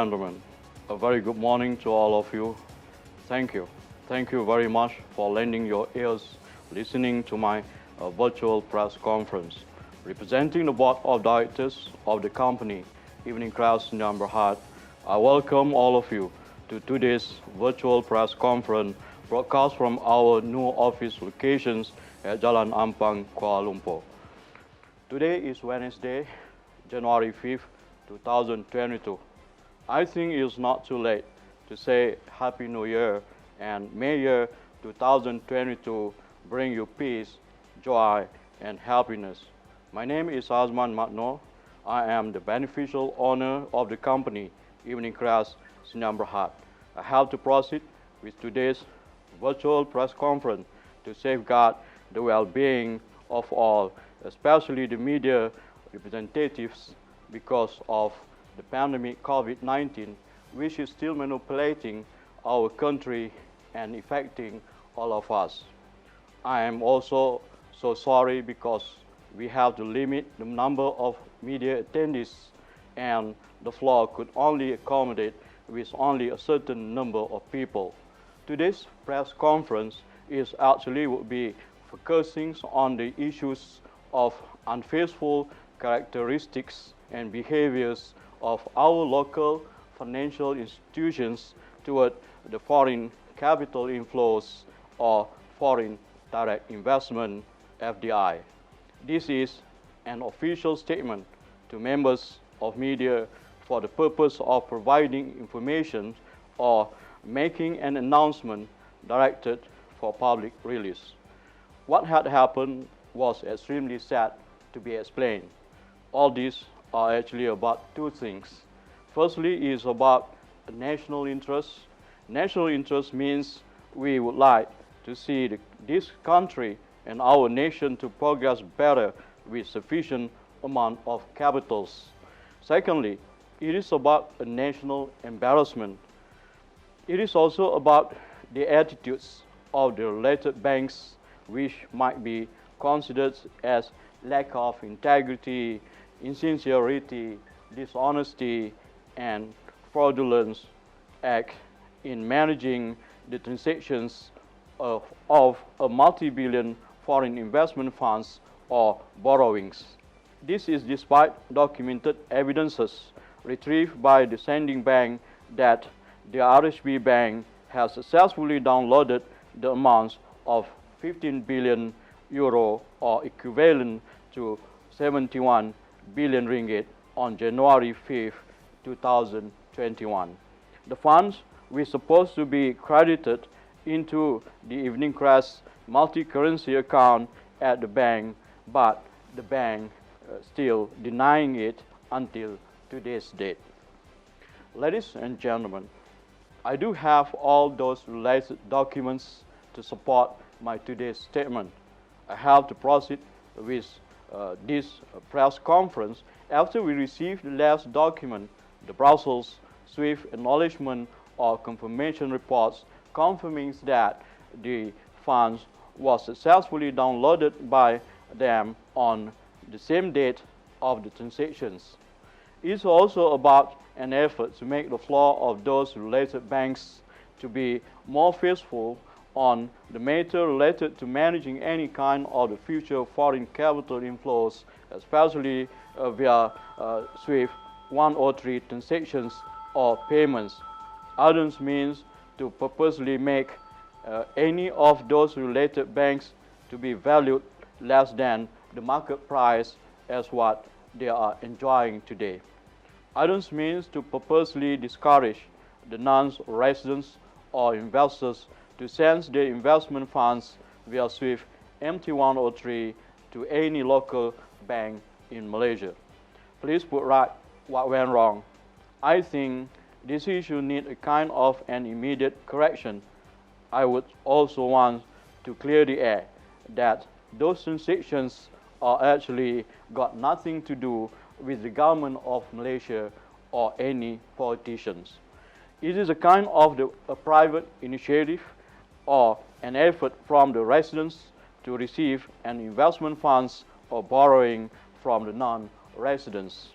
gentlemen, a very good morning to all of you. Thank you. Thank you very much for lending your ears listening to my virtual press conference. Representing the board of directors of the company, Evening Class Number Heart, I welcome all of you to today's virtual press conference broadcast from our new office locations at Jalan Ampang, Kuala Lumpur. Today is Wednesday, January 5th, 2022. I think it's not too late to say Happy New Year and may year 2022 bring you peace, joy, and happiness. My name is Azman Matno. I am the beneficial owner of the company, Evening Class Number Heart. I have to proceed with today's virtual press conference to safeguard the well-being of all, especially the media representatives, because of the pandemic COVID-19, which is still manipulating our country and affecting all of us. I am also so sorry because we have to limit the number of media attendees and the floor could only accommodate with only a certain number of people. Today's press conference is actually would be focusing on the issues of unfaithful characteristics and behaviors of our local financial institutions toward the foreign capital inflows or foreign direct investment (FDI). This is an official statement to members of media for the purpose of providing information or making an announcement directed for public release. What had happened was extremely sad to be explained. All these are actually about two things. Firstly is about national interest. National interest means we would like to see this country and our nation to progress better with sufficient amount of capitals. Secondly, it is about a national embarrassment. It is also about the attitudes of the related banks, which might be considered as lack of integrity, insincerity, dishonesty, and fraudulence act in managing the transactions of a multi-billion foreign investment funds or borrowings. This is despite documented evidences retrieved by the sending bank that the RHB Bank has successfully downloaded the amounts of 15 billion euro or equivalent to 71 billion ringgit on January 5, 2021. The funds were supposed to be credited into the Evening Class multi-currency account at the bank, but the bank still denying it until today's date. Ladies and gentlemen, I do have all those related documents to support my today's statement. I have to proceed with this press conference after we received the last document, the Brussels swift acknowledgement or confirmation reports confirming that the funds was successfully downloaded by them on the same date of the transactions. It's also about an effort to make the flow of those related banks to be more faithful on the matter related to managing any kind of the future foreign capital inflows, especially via SWIFT 103 transactions or payments. Others means to purposely make any of those related banks to be valued less than the market price as what they are enjoying today. Others means to purposely discourage the non-residents or investors to send their investment funds via SWIFT MT103 to any local bank in Malaysia. Please put right what went wrong. I think this issue needs a kind of an immediate correction. I would also want to clear the air that those transactions are actually got nothing to do with the government of Malaysia or any politicians. It is a kind of a private initiative or an effort from the residents to receive an investment funds or borrowing from the non-residents.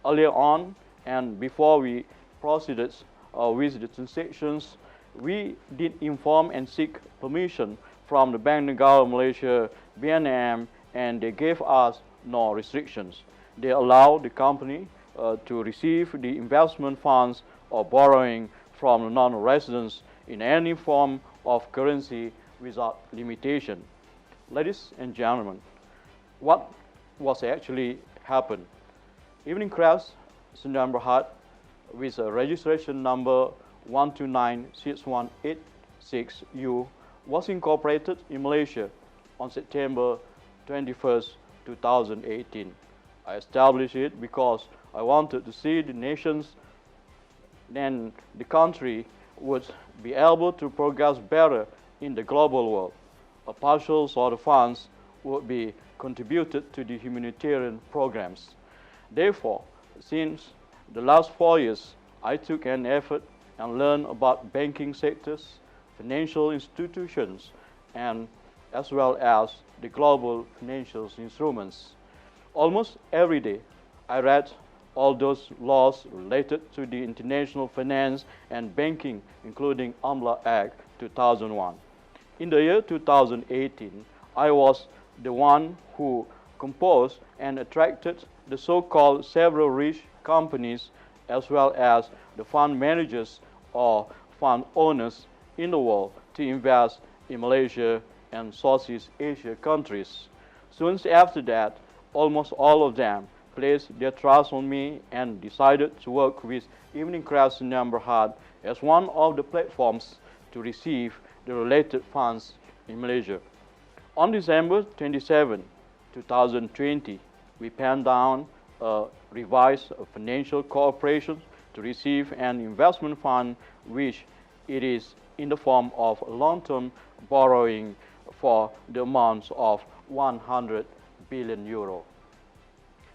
Earlier on, and before we proceeded with the transactions, we did inform and seek permission from the Bank Negara Malaysia, BNM, and they gave us no restrictions. They allowed the company to receive the investment funds or borrowing from the non-residents in any form of currency without limitation. Ladies and gentlemen, what was actually happened? Evening Crafts Sdn Bhd with a registration number 1296186U was incorporated in Malaysia on September 21st, 2018. I established it because I wanted to see the nations and the country would be able to progress better in the global world. A partial sort of funds would be contributed to the humanitarian programs. Therefore, since the last 4 years, I took an effort and learned about banking sectors, financial institutions, and as well as the global financial instruments. Almost every day, I read all those laws related to the international finance and banking, including UMLA Act 2001. In the year 2018, I was the one who composed and attracted the so-called several rich companies as well as the fund managers or fund owners in the world to invest in Malaysia and Southeast Asia countries. Soon after that, almost all of them placed their trust on me and decided to work with Evening Crafts Sdn Bhd as one of the platforms to receive the related funds in Malaysia. On December 27, 2020, we penned down a revised financial cooperation to receive an investment fund which it is in the form of long-term borrowing for the amounts of 100 billion euro.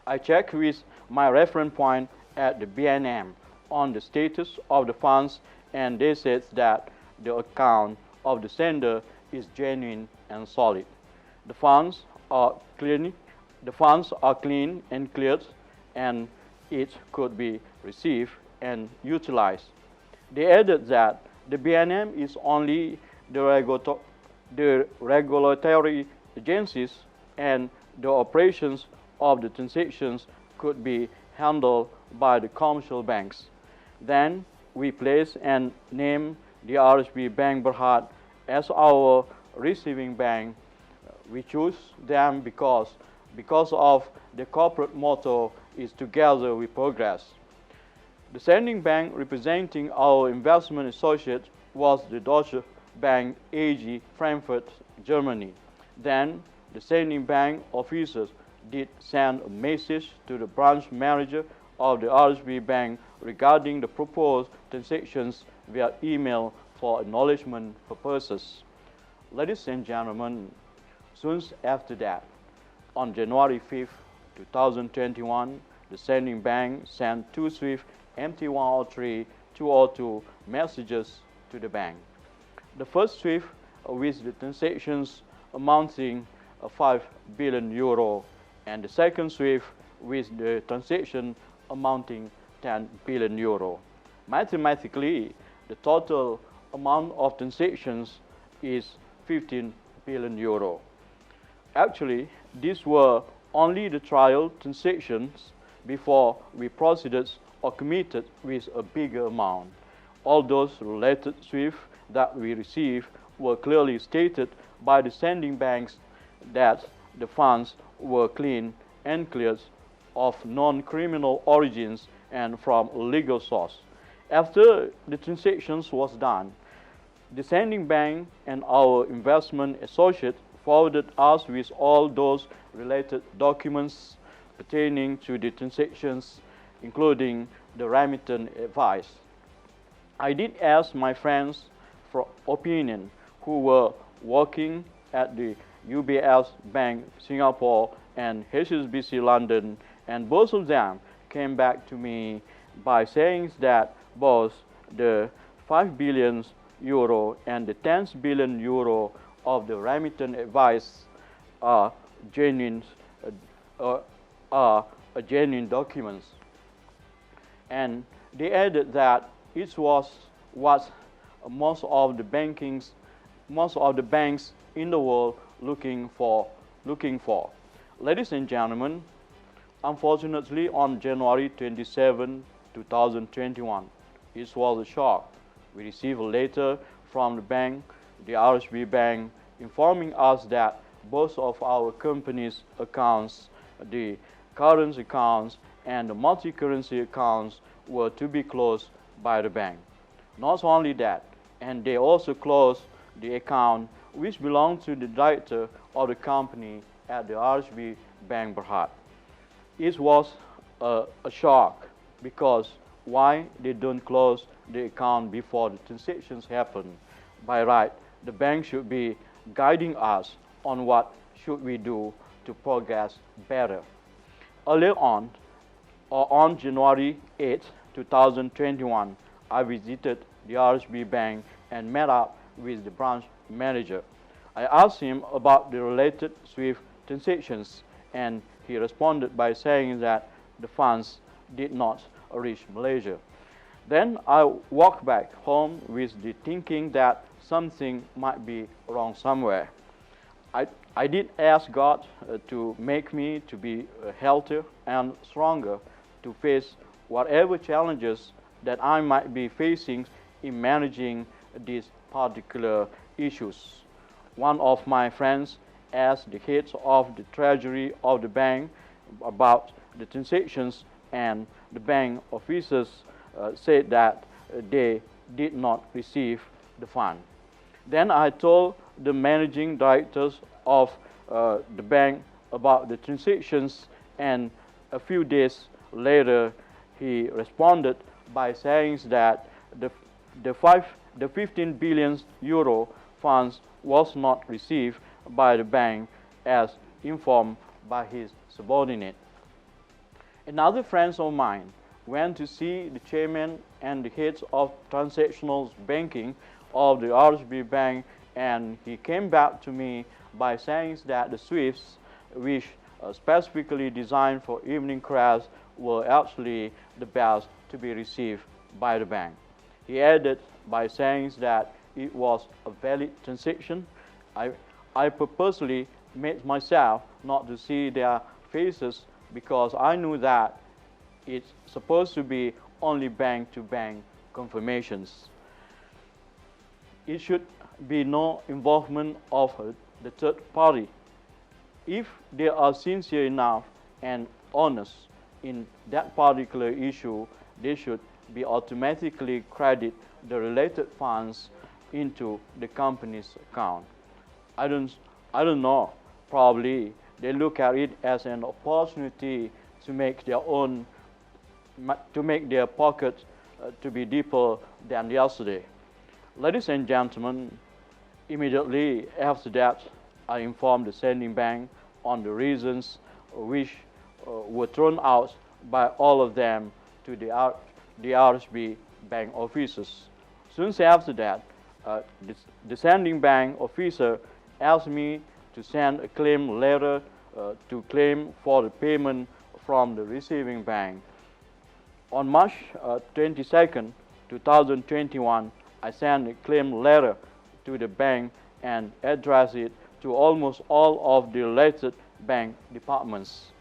I checked with my reference point at the BNM on the status of the funds, and they said that the account of the sender is genuine and solid. The funds are clean and cleared, and it could be received and utilized. They added that the BNM is only the regulatory agencies and the operations of the transactions could be handled by the commercial banks. Then we place and name the RHB Bank Berhad as our receiving bank. We choose them because of the corporate motto is together we progress. The sending bank representing our investment associate was the Deutsche Bank AG Frankfurt, Germany. Then the sending bank officers did send a message to the branch manager of the RHB Bank regarding the proposed transactions via email for acknowledgement purposes. Ladies and gentlemen, soon after that, on January 5, 2021, the sending bank sent two SWIFT MT103-202 messages to the bank. The first SWIFT with the transactions amounting 5 billion euro, and the second SWIFT with the transaction amounting 10 billion euro. Mathematically, the total amount of transactions is 15 billion euro. Actually, these were only the trial transactions before we proceeded or committed with a bigger amount. All those related SWIFT that we received were clearly stated by the sending banks that the funds were clean and cleared of non-criminal origins and from a legal source. After the transactions was done, the sending bank and our investment associate forwarded us with all those related documents pertaining to the transactions, including the remittance advice. I did ask my friends for opinion who were working at the UBS Bank Singapore and HSBC London, and both of them came back to me by saying that both the 5 billion euro and the 10 billion euro of the remittance advice are genuine documents. And They added that it was what most of the banks in the world looking for. Ladies and gentlemen, unfortunately, on January 27, 2021, it was a shock. We received a letter from the bank, the RHB Bank, informing us that both of our company's accounts, the current accounts and the multi-currency accounts, were to be closed by the bank. Not only that, and they also closed the account which belonged to the director of the company at the RHB Bank Berhad. It was a shock because why they don't close the account before the transactions happen? By right, the bank should be guiding us on what should we do to progress better. Earlier on January 8, 2021, I visited the RHB Bank and met up with the branch manager. I asked him about the related SWIFT transactions, and he responded by saying that the funds did not reach Malaysia. Then I walked back home with the thinking that something might be wrong somewhere. I did ask God to make me to be healthier and stronger to face whatever challenges that I might be facing in managing these particular issues. One of my friends asked the heads of the treasury of the bank about the transactions, and the bank officers said that they did not receive the fund. Then I told the managing directors of the bank about the transactions, and a few days later he responded by saying that the 15 billion euro funds was not received by the bank as informed by his subordinate. Another friend of mine went to see the chairman and the heads of transactional banking of the RHB Bank, and he came back to me by saying that the SWIFTs, which specifically designed for evening crowds, were actually the best to be received by the bank. He added by saying that it was a valid transaction. I purposely made myself not to see their faces because I knew that it's supposed to be only bank-to-bank confirmations. It should be no involvement of the third party. If they are sincere enough and honest in that particular issue, they should be automatically credit the related funds into the company's account. I don't know. Probably they look at it as an opportunity to make their pocket to be deeper than yesterday. Ladies and gentlemen, immediately after that, I informed the sending bank on the reasons which were thrown out by all of them to the RHB bank officers. Soon after that, the sending bank officer asked me to send a claim letter to claim for the payment from the receiving bank. On March 22nd, 2021, I sent a claim letter to the bank and addressed it to almost all of the related bank departments.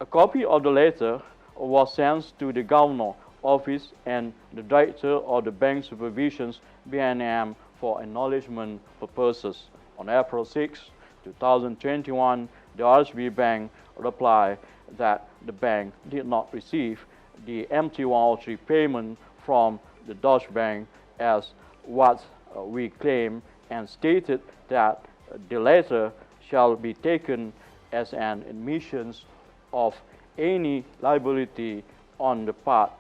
A copy of the letter was sent to the governor office and the director of the bank supervision's BNM for acknowledgement purposes. On April 6, 2021, the RHB Bank replied that the bank did not receive the MT-103 payment from the Deutsche Bank as what we claim, and stated that the letter shall be taken as an admission of any liability on the part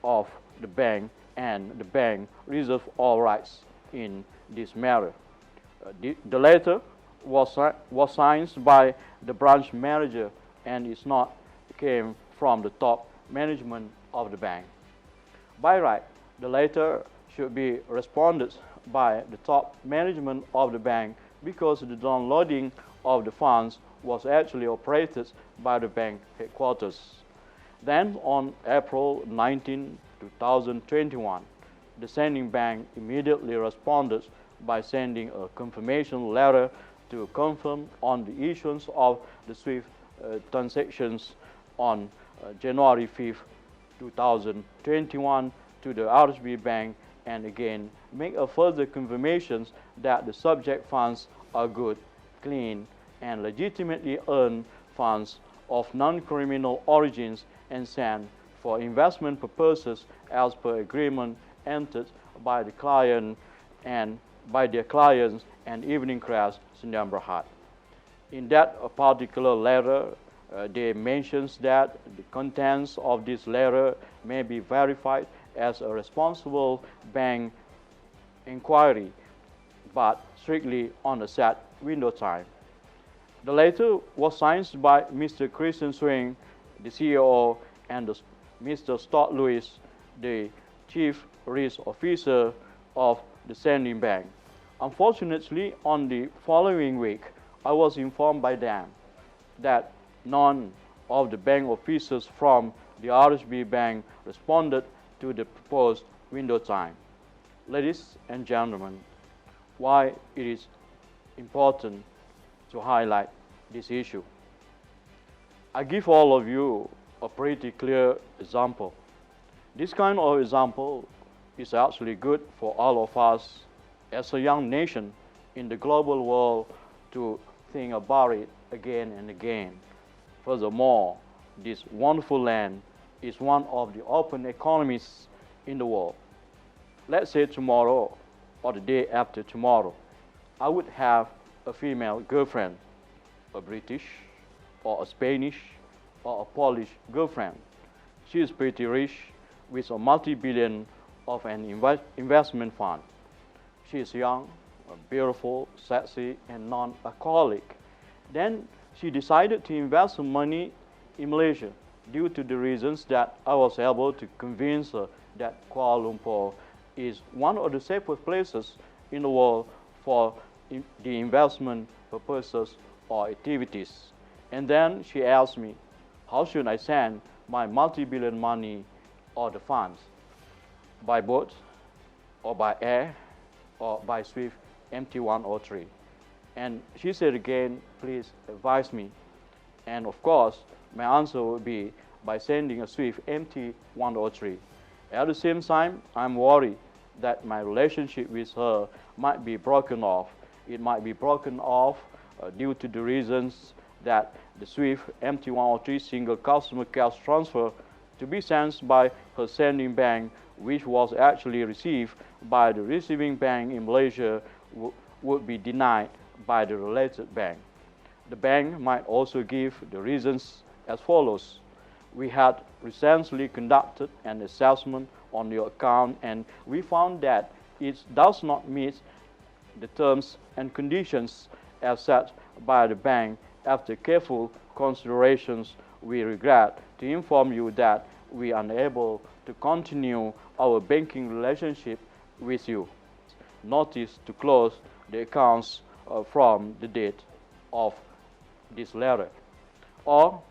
of the bank, and the bank reserves all rights in this matter. The letter was signed by the branch manager, and it's not came from the top management of the bank. By right, the letter should be responded by the top management of the bank because the downloading of the funds was actually operated by the bank headquarters. Then on April 19, 2021. The sending bank immediately responded by sending a confirmation letter to confirm on the issuance of the SWIFT transactions on January 5th, 2021 to the RSB Bank, and again make a further confirmation that the subject funds are good, clean, and legitimately earned funds of non-criminal origins and sent for investment purposes as per agreement entered by the client and by their clients and Evening Crest Sdn Bhd. In that particular letter, they mentions that the contents of this letter may be verified as a responsible bank inquiry, but strictly on a set window time. The letter was signed by Mr. Christian Swing, the CEO, and Mr. Stott Lewis, the Chief Risk Officer of the sending bank. Unfortunately, on the following week, I was informed by them that none of the bank officers from the RSB Bank responded to the proposed window time. Ladies and gentlemen, why it is important to highlight this issue? I give all of you a pretty clear example. This kind of example is actually good for all of us as a young nation in the global world to think about it again and again. Furthermore, this wonderful land is one of the open economies in the world. Let's say tomorrow or the day after tomorrow, I would have a female girlfriend, a British or a Spanish or a Polish girlfriend. She is pretty rich with a multi-billion of an investment fund. She is young, beautiful, sexy, and non-alcoholic. Then she decided to invest some money in Malaysia due to the reasons that I was able to convince her that Kuala Lumpur is one of the safest places in the world for the investment purposes or activities. And then she asked me, how should I send my multi-billion money or the funds? By boat, or by air, or by SWIFT MT103. And she said again, please advise me. And of course, my answer would be by sending a SWIFT MT103. At the same time, I'm worried that my relationship with her might be broken off. It might be broken off due to the reasons that the SWIFT MT103 single customer cash transfer to be sent by her sending bank, which was actually received by the receiving bank in Malaysia, would be denied by the related bank. The bank might also give the reasons as follows. We had recently conducted an assessment on your account and we found that it does not meet the terms and conditions as set by the bank. After careful considerations, we regret to inform you that we are unable to continue our banking relationship with you. Notice to close the accounts from the date of this letter. Or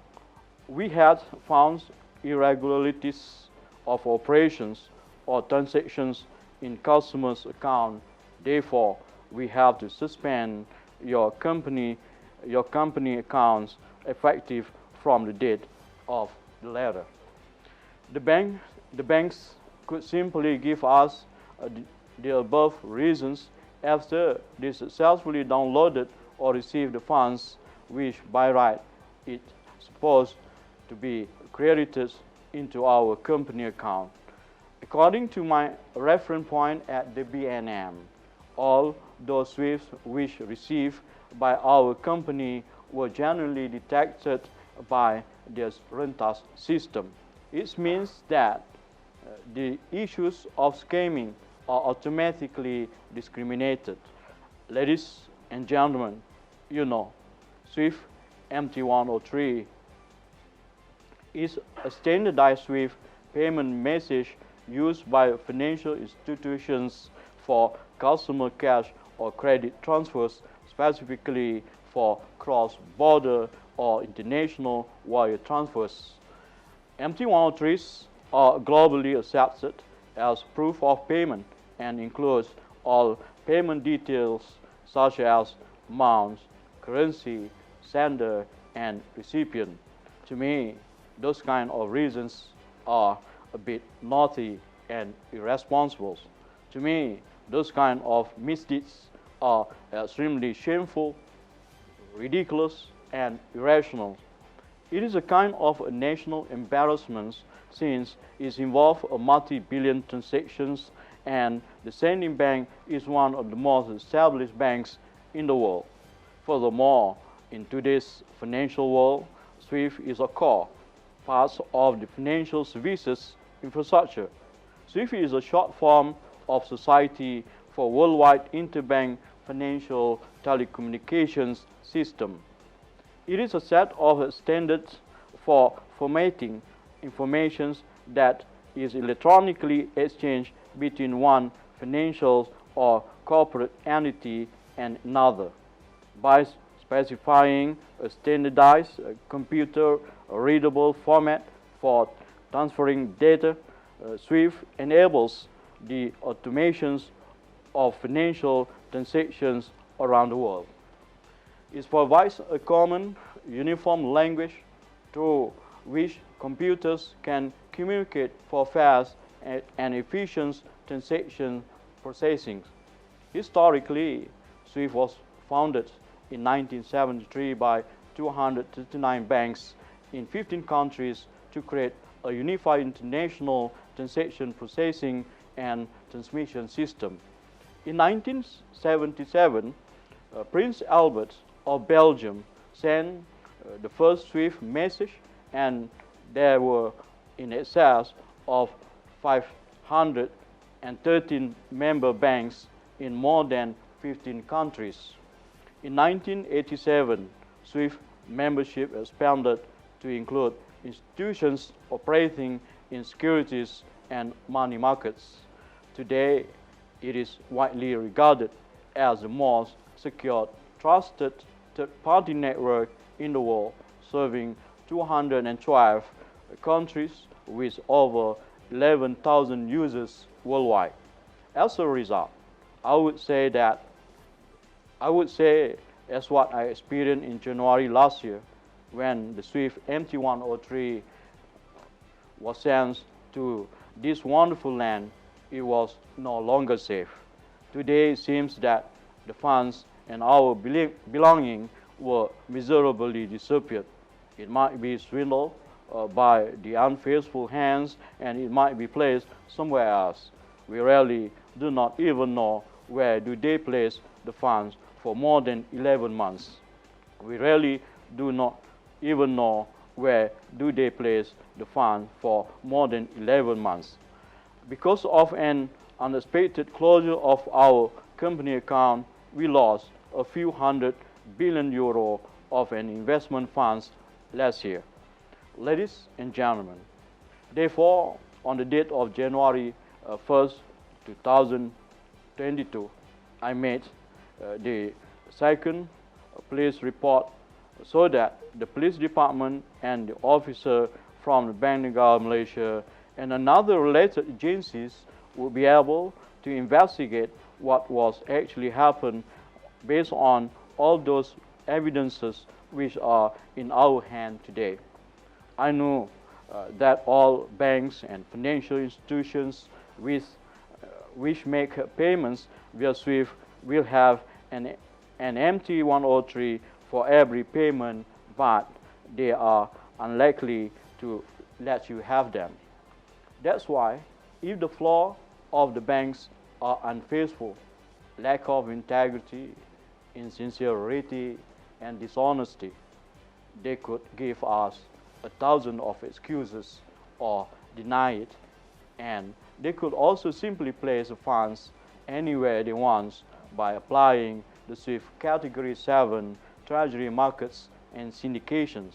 we had found irregularities of operations or transactions in customers' account. Therefore, we have to suspend your company accounts effective from the date of the letter. The banks could simply give us the above reasons after they successfully downloaded or received the funds which by right is supposed to be credited into our company account. According to my reference point at the BNM, all those SWIFTs which received by our company were generally detected by the rentas system. It means that the issues of scamming are automatically discriminated. Ladies and gentlemen, you know, SWIFT MT103 is a standardized SWIFT payment message used by financial institutions for customer cash or credit transfers, specifically for cross-border or international wire transfers. MT103s are globally accepted as proof of payment and includes all payment details such as amounts, currency, sender, and recipient. To me, those kind of reasons are a bit naughty and irresponsible. To me, those kind of misdeeds are extremely shameful, ridiculous, and irrational. It is a kind of a national embarrassment since it involves a multi-billion transactions and the sending bank is one of the most established banks in the world. Furthermore, in today's financial world, SWIFT is a core part of the financial services infrastructure. SWIFT is a short form of Society for Worldwide Interbank Financial Telecommunications System. It is a set of standards for formatting information that is electronically exchanged between one financial or corporate entity and another. By specifying a standardized computer-readable format for transferring data, SWIFT enables the automations of financial transactions around the world. It provides a common, uniform language through which computers can communicate for fast and efficient transaction processing. Historically, SWIFT was founded in 1973 by 239 banks in 15 countries to create a unified international transaction processing and transmission system. In 1977, Prince Albert of Belgium sent the first SWIFT message, and there were in excess of 513 member banks in more than 15 countries. In 1987, SWIFT membership expanded to include institutions operating in securities and money markets. Today, it is widely regarded as the most secure, trusted third-party network in the world, serving 212 countries with over 11,000 users worldwide. As a result, I would say that's what I experienced in January last year when the SWIFT MT-103 was sent to this wonderful land. It was no longer safe. Today it seems that the funds and our belongings were miserably disappeared. It might be swindled by the unfaithful hands, and it might be placed somewhere else. We really do not even know where do they place the funds for more than 11 months. We really do not even know where do they place the fund for more than 11 months. Because of an unexpected closure of our company account, we lost a few hundred billion euro of an investment funds last year. Ladies and gentlemen, therefore, on the date of January 1st, 2022, I made the second police report so that the police department and the officer from the Bank Negara Malaysia and another related agencies would be able to investigate what was actually happened based on all those evidences which are in our hand today. I know that all banks and financial institutions which make payments via SWIFT will have an MT-103 for every payment, but they are unlikely to let you have them. That's why, if the flaw of the banks are unfaithful, lack of integrity, insincerity, and dishonesty, they could give us 1,000 of excuses or deny it, and they could also simply place the funds anywhere they want by applying the SWIFT Category 7 Treasury markets and syndications.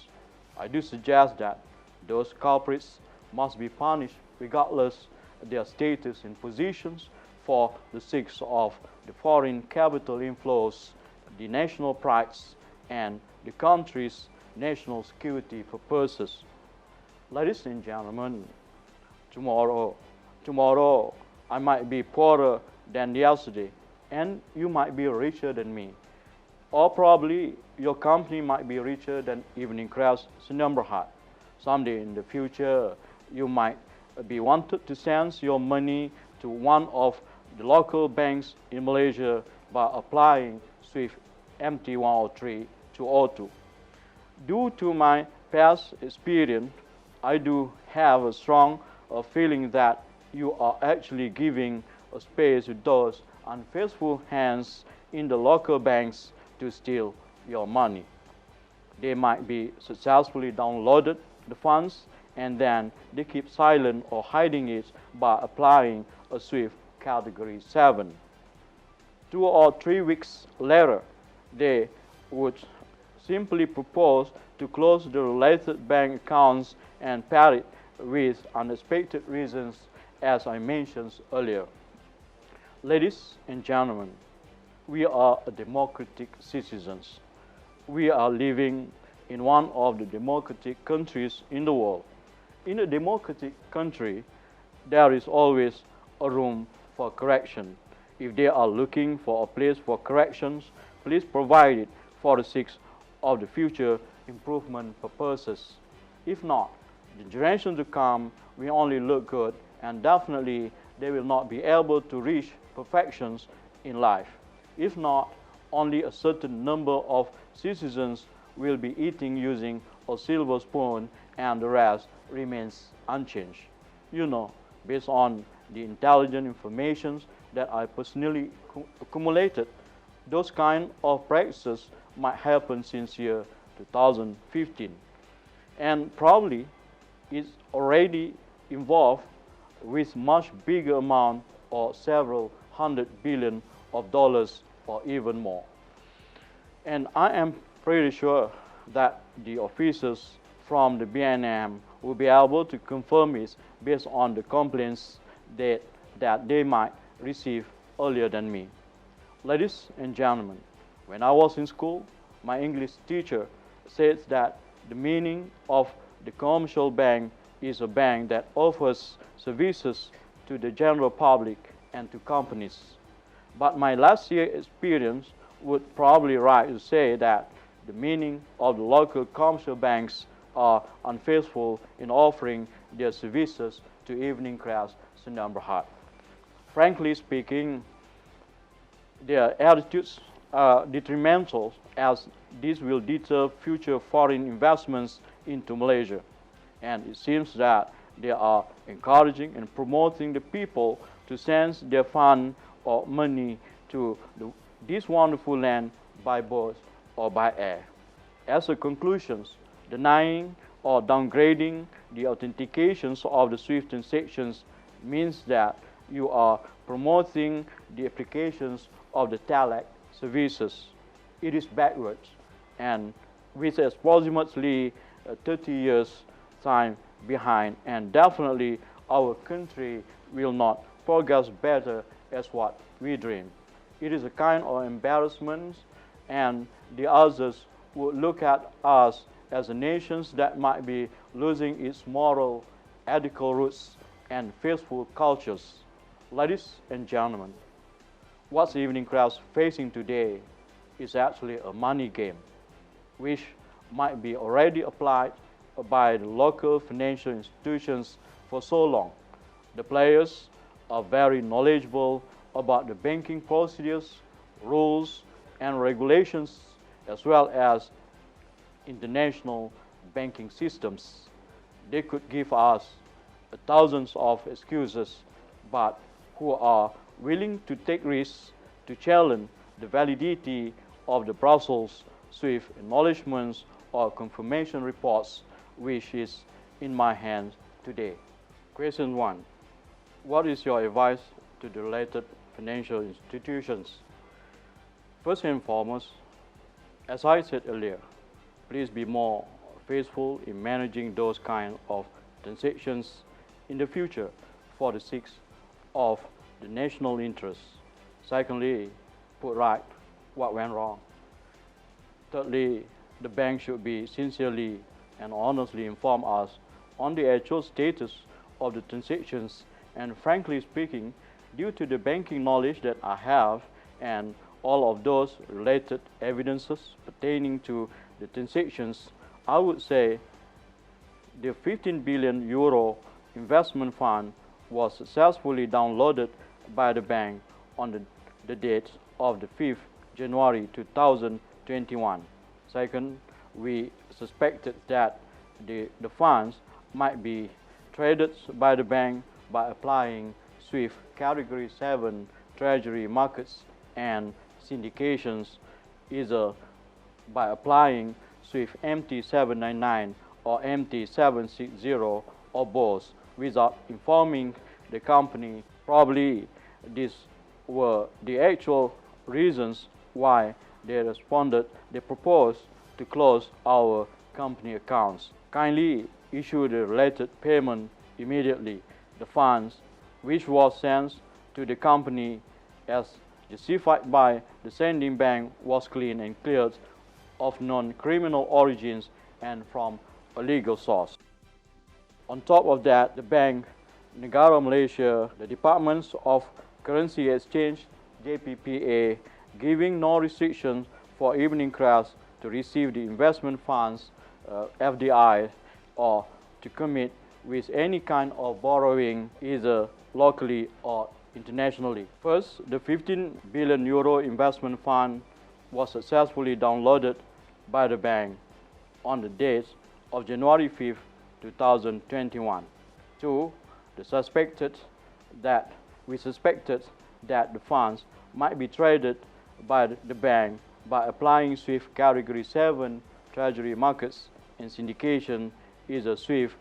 I do suggest that those culprits must be punished regardless of their status and positions for the sake of the foreign capital inflows, the national prides, and the country's national security purposes. Ladies and gentlemen, Tomorrow, tomorrow I might be poorer than yesterday, and you might be richer than me. Or probably your company might be richer than Evening Crest Sinamberhat. Someday in the future, you might be wanted to send your money to one of the local banks in Malaysia by applying SWIFT MT103 to O2. Due to my past experience, I do have a strong feeling that you are actually giving a space to those unfaithful hands in the local banks to steal your money. They might be successfully downloaded the funds and then they keep silent or hiding it by applying a SWIFT category 7. 2 or 3 weeks later, they would simply propose to close the related bank accounts and pair it with unexpected reasons as I mentioned earlier. Ladies and gentlemen, we are democratic citizens. We are living in one of the democratic countries in the world. In a democratic country, there is always a room for correction. If they are looking for a place for corrections, please provide it for the sake of the future improvement purposes. If not, the generation to come will only look good and definitely they will not be able to reach perfections in life. If not, only a certain number of citizens will be eating using a silver spoon and the rest remains unchanged. You know, based on the intelligent information that I personally accumulated, those kind of practices might happen since year 2015. And probably it's already involved with much bigger amount or several hundred billion of dollars or even more. And I am pretty sure that the officers from the BNM will be able to confirm it based on the complaints that they might receive earlier than me. Ladies and gentlemen, when I was in school, my English teacher said that the meaning of the commercial bank is a bank that offers services to the general public and to companies. But my last year experience would probably right to say that the meaning of the local commercial banks are unfaithful in offering their services to Evening Crest Sinamberhat. Frankly speaking, their attitudes are detrimental as this will deter future foreign investments into Malaysia. And it seems that they are encouraging and promoting the people to send their fund or money to this wonderful land by boat or by air. As a conclusion, denying or downgrading the authentications of the SWIFT transactions means that you are promoting the applications of the TELAC services. It is backwards, and with approximately 30 years time behind, and definitely our country will not progress better as what we dream. It is a kind of embarrassment, and the others would look at us as a nation that might be losing its moral, ethical roots and faithful cultures. Ladies and gentlemen, what Evening Crest facing today is actually a money game, which might be already applied by the local financial institutions for so long. The players are very knowledgeable about the banking procedures, rules, and regulations, as well as international banking systems. They could give us thousands of excuses, but who are willing to take risks to challenge the validity of the Brussels SWIFT acknowledgements or confirmation reports, which is in my hands today. Question 1. What is your advice to the related financial institutions? First and foremost, as I said earlier, please be more faithful in managing those kind of transactions in the future for the sake of the national interest. Secondly, put right what went wrong. Thirdly, the bank should be sincerely and honestly inform us on the actual status of the transactions, and frankly speaking, due to the banking knowledge that I have and all of those related evidences pertaining to the transactions, I would say the 15 billion euro investment fund was successfully downloaded by the bank on the date of the 5th January 2021. Second, we suspected that the funds might be traded by the bank by applying SWIFT Category 7 Treasury markets and syndications, either by applying SWIFT MT799 or MT760 or both, without informing the company. Probably these were the actual reasons why they proposed to close our company accounts. Kindly issue the related payment immediately. The funds, which was sent to the company as justified by the sending bank, was clean and cleared of non-criminal origins and from a legal source. On top of that, the Bank Negara Malaysia, the Departments of Currency Exchange, JPPA, giving no restrictions for evening class to receive the investment funds, FDI, or to commit with any kind of borrowing, either locally or internationally. First, the 15 billion euro investment fund was successfully downloaded by the bank on the date of January 5th, 2021. Two, we suspected that the funds might be traded by the bank by applying SWIFT Category 7 Treasury markets and syndication, either SWIFT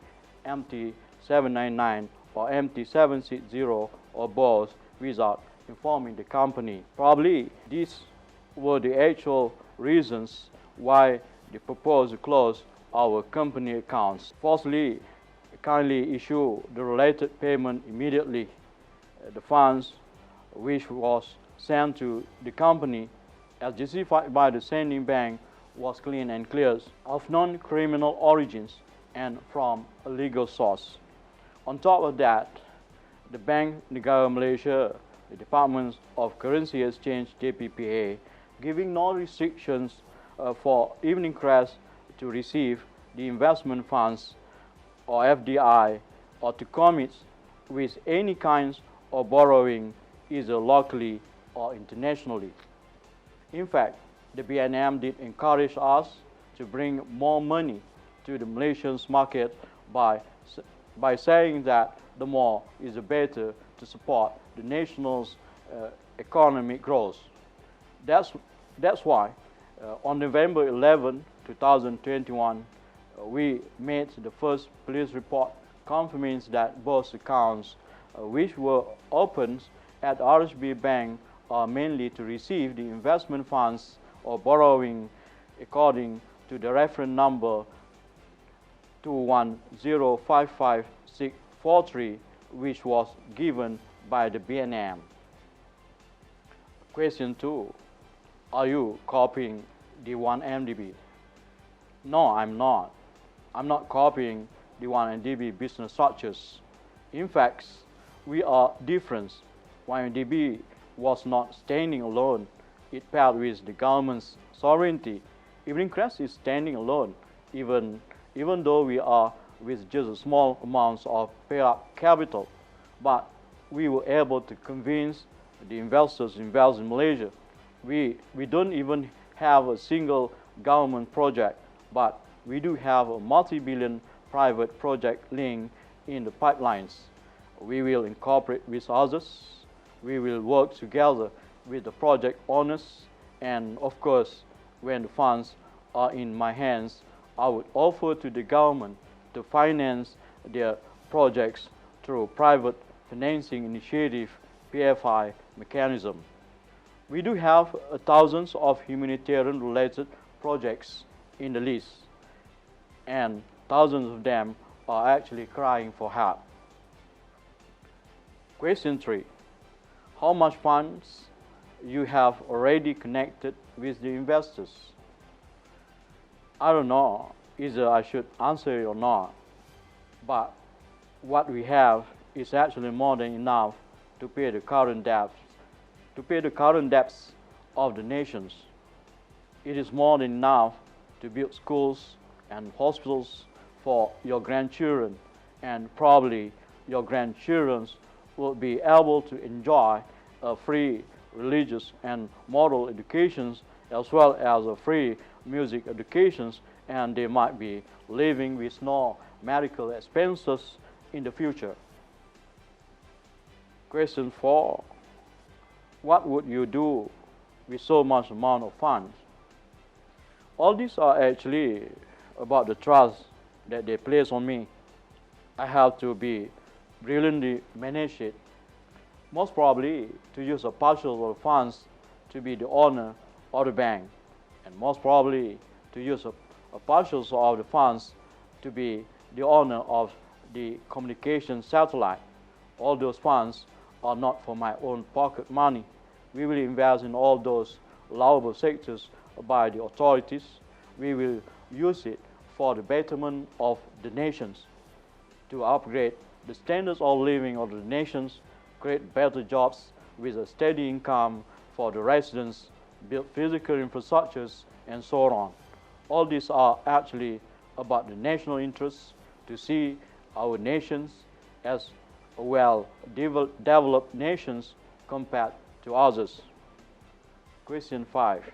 MT799 or MT760 or both, without informing the company. Probably these were the actual reasons why they proposed to close our company accounts. Fourthly, kindly issue the related payment immediately. The funds which was sent to the company as justified by the sending bank was clean and clear of non-criminal origins and from a legal source. On top of that, the Bank Negara Malaysia, the Departments of Currency Exchange, JPPA, giving no restrictions for evening class to receive the investment funds or FDI or to commit with any kinds of borrowing, either locally or internationally. In fact, the BNM did encourage us to bring more money to the Malaysian market by saying that the more is the better to support the nation's economic growth. That's why on November 11, 2021, we made the first police report confirming that both accounts which were opened at RSB Bank are mainly to receive the investment funds or borrowing according to the reference number 2105543, which was given by the BNM. Question 2. Are you copying the 1MDB? No, I'm not. I'm not copying the 1MDB business structures. In fact, we are different. 1MDB was not standing alone. It paired with the government's sovereignty. Evening Crest is standing alone, even though we are with just small amounts of paid-up capital. But we were able to convince the investors to invest in Malaysia. We don't even have a single government project, but we do have a multi-billion private project link in the pipelines. We will incorporate with others. We will work together with the project owners, and of course, when the funds are in my hands, I would offer to the government to finance their projects through private financing initiative, PFI mechanism. We do have thousands of humanitarian related projects in the list, and thousands of them are actually crying for help. Question 3. How much funds you have already connected with the investors? I don't know either I should answer it or not, but what we have is actually more than enough to pay the current debts of the nations. It is more than enough to build schools and hospitals for your grandchildren, and probably your grandchildren will be able to enjoy a free religious and moral educations as well as a free music educations, and they might be living with no medical expenses in the future. Question 4. What would you do with so much amount of funds? All these are actually about the trust that they place on me. I have to be brilliantly manage it. Most probably to use a partial of the funds to be the owner of the bank, and most probably to use a partial of the funds to be the owner of the communication satellite. All those funds are not for my own pocket money. We will invest in all those allowable sectors by the authorities. We will use it for the betterment of the nations, to upgrade the standards of living of the nations, create better jobs with a steady income for the residents, build physical infrastructures, and so on. All these are actually about the national interests, to see our nations as well-developed nations compared to others. Question 5.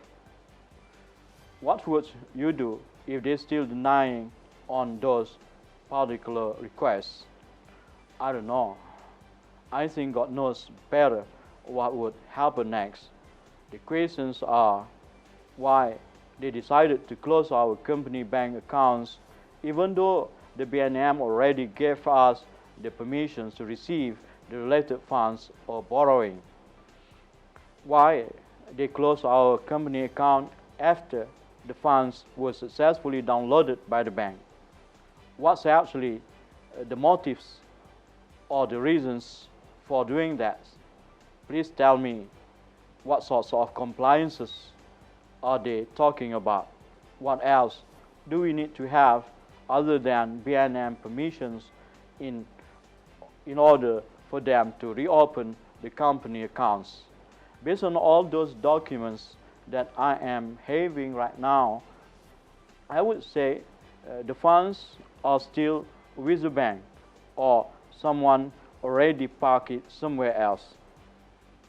What would you do if they're still denying on those particular requests? I don't know. I think God knows better what would happen next. The questions are why they decided to close our company bank accounts even though the BNM already gave us the permissions to receive the related funds or borrowing. Why they closed our company account after the funds were successfully downloaded by the bank. What's actually the motives or the reasons for doing that? Please tell me what sorts of compliances are they talking about? What else do we need to have other than BNM permissions in order for them to reopen the company accounts? Based on all those documents that I am having right now, I would say the funds are still with the bank, or someone already parked it somewhere else.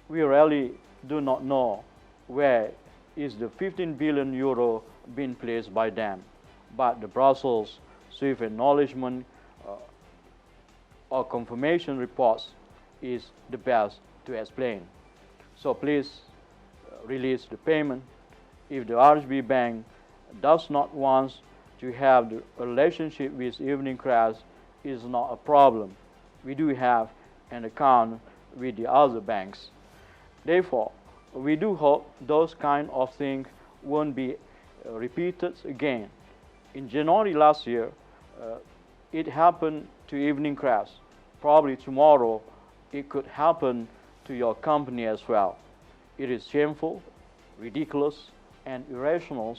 We really do not know where is the 15 billion euro being placed by them, but the Brussels Swift acknowledgement or confirmation reports is the best to explain. So please release the payment. If the RHB Bank does not want to have the relationship with Evening Crest, is not a problem. We do have an account with the other banks. Therefore, we do hope those kind of things won't be repeated again. In January last year, it happened to Evening Crest. Probably tomorrow, it could happen to your company as well. It is shameful, ridiculous, and irrational.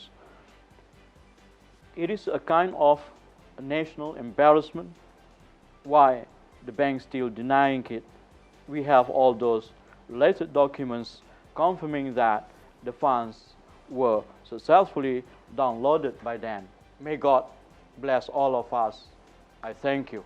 It is a kind of a national embarrassment. Why the bank still denying it? We have all those related documents confirming that the funds were successfully downloaded by them. May God bless all of us. I thank you.